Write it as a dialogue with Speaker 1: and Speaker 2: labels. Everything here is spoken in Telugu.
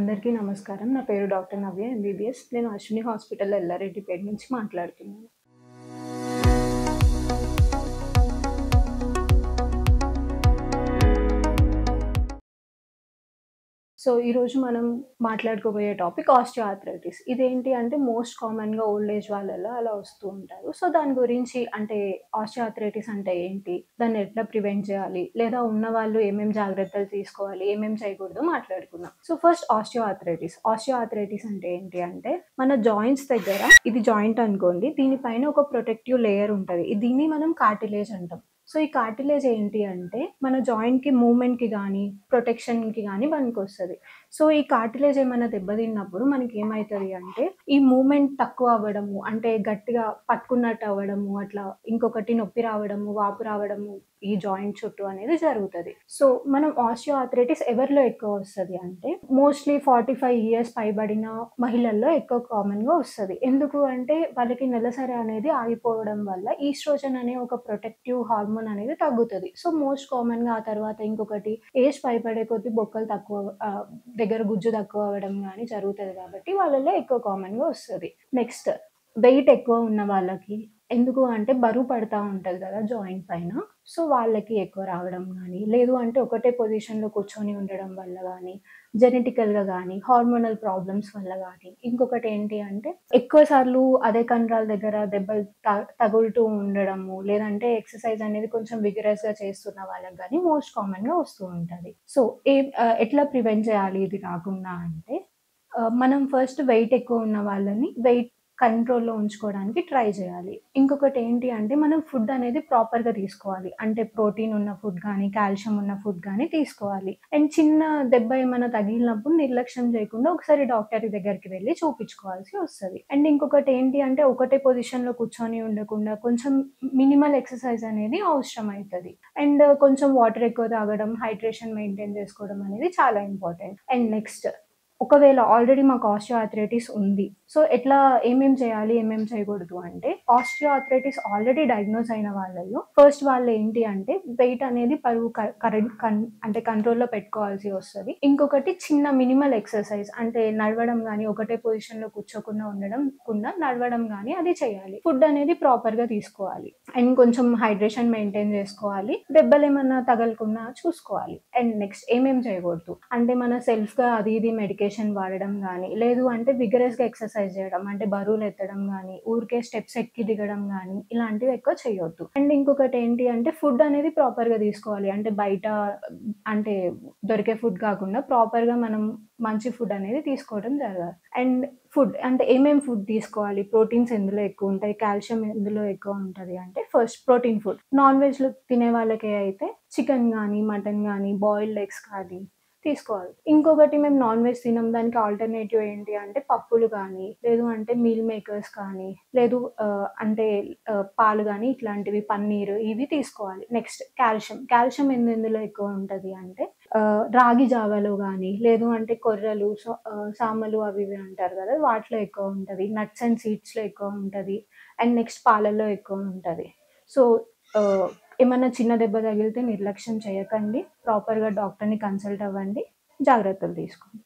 Speaker 1: అందరికీ నమస్కారం. నా పేరు డాక్టర్ నవ్య ఎంబీబీఎస్. నేను అశ్విని హాస్పిటల్ ఎల్లారెడ్డిపేట నుంచి మాట్లాడుతున్నాను. ఈరోజు మనం మాట్లాడుకోబోయే టాపిక్ ఆస్టియోఆర్థరైటిస్. ఇదేంటి అంటే మోస్ట్ కామన్‌గా ఓల్డ్ ఏజ్ వాళ్ళలో అలా వస్తూ ఉంటారు. దాని గురించి అంటే ఆస్టియోఆర్థరైటిస్ అంటే ఏంటి? దాన్ని ఎట్లా ప్రివెంట్ చేయాలి? లేదా ఉన్నవాళ్ళు ఏమేం జాగ్రత్తలు తీసుకోవాలి? ఏమేం చేయకూడదో మాట్లాడుకుందాం. First osteoarthritis. ఆస్టియోఆర్థరైటిస్ అంటే ఏంటి అంటే మన జాయింట్స్ దగ్గర ఇది జాయింట్ అనుకోండి. దీనిపైన ఒక ప్రొటెక్టివ్ లేయర్ ఉంటది. దీన్ని మనం కార్టిలేజ్ అంటాం. ఈ కార్టిలేజ్ ఏంటి అంటే, మన జాయింట్‌కి మూవ్‌మెంట్‌కి గానీ, ప్రొటెక్షన్‌కి గానీ పనికొస్తది. ఈ కార్టిలేజ్ ఏమన్నా దెబ్బతిన్నప్పుడు మనకేమైతది అంటే, ఈ మూవ్‌మెంట్ తక్కువ అవ్వడము, అంటే గట్టిగా పట్టుకున్నట్టు అవ్వడము, అట్లా ఇంకొకటి నొప్పి రావడము, వాపు రావడము ఈ జాయింట్ చుట్టూ అనేది జరుగుతది. మనం ఆస్టియోఆర్థరైటిస్ ఎవరిలో ఎక్కువ వస్తది అంటే, మోస్ట్‌లీ 45 ఇయర్స్ పైబడిన మహిళల్లో ఎక్కువ కామన్‌గా వస్తది. ఎందుకు అంటే, వాళ్ళకి నెలసరి అనేది ఆగిపోవడం వల్ల ఈస్ట్రోజన్ అనే ఒక ప్రొటెక్టివ్ హార్మోన్ అనేది తగ్గుతది. మోస్ట్ కామన్‌గా ఆ తర్వాత ఇంకొకటి ఏజ్ పైబడే కొద్దీ బొక్కలు తక్కువ దగ్గర గుజ్జు తక్కువ అవ్వడం గానీ జరుగుతది కాబట్టి వాళ్ళలో ఎక్కువ కామన్‌గా వస్తది. నెక్స్ట్ వెయిట్ ఎక్కువ ఉన్న వాళ్ళకి ఎందుకు అంటే బరువు పడతా ఉంటది కదా జాయింట్ పైన. వాళ్ళకి ఎక్కువ రావడం గానీ, లేదు అంటే ఒకటే పొజిషన్‌లో కూర్చొని ఉండడం వల్ల గానీ, జెనెటికల్‌గా గానీ, హార్మోనల్ ప్రాబ్లమ్స్ వల్ల గానీ, ఇంకొకటేంటి అంటే ఎక్కువ సార్లు అదే కండరాల దగ్గర దెబ్బలు తగులుతూ ఉండడము, లేదంటే ఎక్సర్‌సైజ్ అనేది కొంచెం విగరస్‌గా చేస్తున్న వాళ్ళకి గానీ మోస్ట్ కామన్‌గా వస్తూ ఉంటది. ఎట్లా ప్రివెంట్ చేయాలి ఇది రాకుండా అంటే, మనం ఫస్ట్ వెయిట్ ఎక్కువ ఉన్న వాళ్ళని వెయిట్ కంట్రోల్‌లో ఉంచుకోవడానికి ట్రై చేయాలి. ఇంకొకటేంటి అంటే మనం ఫుడ్ అనేది ప్రాపర్‌గా తీసుకోవాలి. అంటే ప్రోటీన్ ఉన్న ఫుడ్ గానీ, కాల్షియం ఉన్న ఫుడ్ గానీ తీసుకోవాలి. అండ్ చిన్న దెబ్బ ఏమైనా తగిలినప్పుడు నిర్లక్ష్యం చేయకుండా ఒకసారి డాక్టర్ దగ్గరికి వెళ్లి చూపించుకోవాల్సి వస్తది. అండ్ ఇంకొకటేంటి అంటే ఒకటే పొజిషన్‌లో కూర్చొని ఉండకుండా కొంచెం మినిమల్ ఎక్సర్‌సైజ్ అనేది అవసరమైతది. అండ్ కొంచెం వాటర్ ఎక్కువ తాగడం, హైడ్రేషన్ మెయింటైన్ చేసుకోవడం అనేది చాలా ఇంపార్టెంట్. అండ్ నెక్స్ట్ ఒకవేళ ఆల్రెడీ మాకు ఆస్టియోఆర్థరైటిస్ ఉంది. ఎట్లా ఏమేం చేయాలి? ఏమేం చేయకూడదు అంటే, ఆస్టియోఆర్థరైటిస్ ఆల్రెడీ డయాగ్నోస్ అయిన వాళ్ళలో ఫస్ట్ వాళ్ళేంటి అంటే వెయిట్ అనేది బరువు క కరెంట్ కన్ అంటే కంట్రోల్‌లో పెట్టుకోవాల్సి వస్తది. ఇంకొకటి చిన్న మినిమల్ ఎక్సర్‌సైజ్ అంటే నడవడం గానీ, ఒకటే పొజిషన్‌లో కూర్చోకుండా నడవడం గానీ అది చేయాలి. ఫుడ్ అనేది ప్రాపర్‌గా తీసుకోవాలి. అండ్ కొంచెం హైడ్రేషన్ మెయింటైన్ చేసుకోవాలి. దెబ్బలేమన్నా తగలకుండా చూసుకోవాలి. అండ్ నెక్స్ట్ ఏమేం చేయకూడదు అంటే మన సెల్ఫ్‌గా అది ఇది మెడికేషన్ వాడడం గానీ, లేదు అంటే విగరస్‌గా ఎక్సర్‌సైజ్ చేయడం అంటే బరువులెత్తడం గానీ, ఊరికే స్టెప్స్ ఎక్కి దిగడం గానీ, ఇలాంటివి ఎక్కువ చేయొద్దు. అండ్ ఇంకొకటేంటి అంటే ఫుడ్ అనేది ప్రాపర్‌గా తీసుకోవాలి. అంటే బయట అంటే దొరికే ఫుడ్ కాకుండా ప్రాపర్‌గా మనం మంచి ఫుడ్ అనేది తీసుకోవడం జరగాలి. అండ్ ఫుడ్ అంటే ఏమేం ఫుడ్ తీసుకోవాలి? ప్రోటీన్స్ ఎందులో ఎక్కువుంటాయి? కాల్షియం ఎందులో ఎక్కువ ఉంటది అంటే ఫస్ట్ ప్రోటీన్ ఫుడ్. నాన్ వెజ్‌లు తినే వాళ్ళకి అయితే చికెన్ గానీ, మటన్ గానీ, బాయిల్డ్ ఎగ్స్ కానీ తీసుకోవాలి. ఇంకొకటి మేము నాన్ వెజ్ తినం. దానికి ఆల్టర్‌నేటివ్ ఏంటి అంటే పప్పులు గానీ, లేదు అంటే మీల్ మేకర్స్ కానీ, లేదు పాలు గానీ ఇట్లాంటివి పన్నీరు ఇవి తీసుకోవాలి. Next calcium. కాల్షియం ఎందులో ఎక్కువ ఉంటది అంటే రాగి జావలో గానీ, లేదు అంటే కొర్రలు, సామలు అవి ఇవి అంటారు గదా! వాటిలో ఎక్కువ ఉంటది. నట్స్ అండ్ సీడ్స్‌లో ఎక్కువ ఉంటది. అండ్ నెక్స్ట్ పాలల్లో ఎక్కువ ఉంటది. సో, ఆహ్, ఏమన్నా చిన్న దెబ్బ తగిలితే నిర్లక్ష్యం చేయకండి. ప్రాపర్‌గా డాక్టర్‌ని కన్సల్ట్ అవ్వండి. జాగ్రత్తలు తీసుకోండి.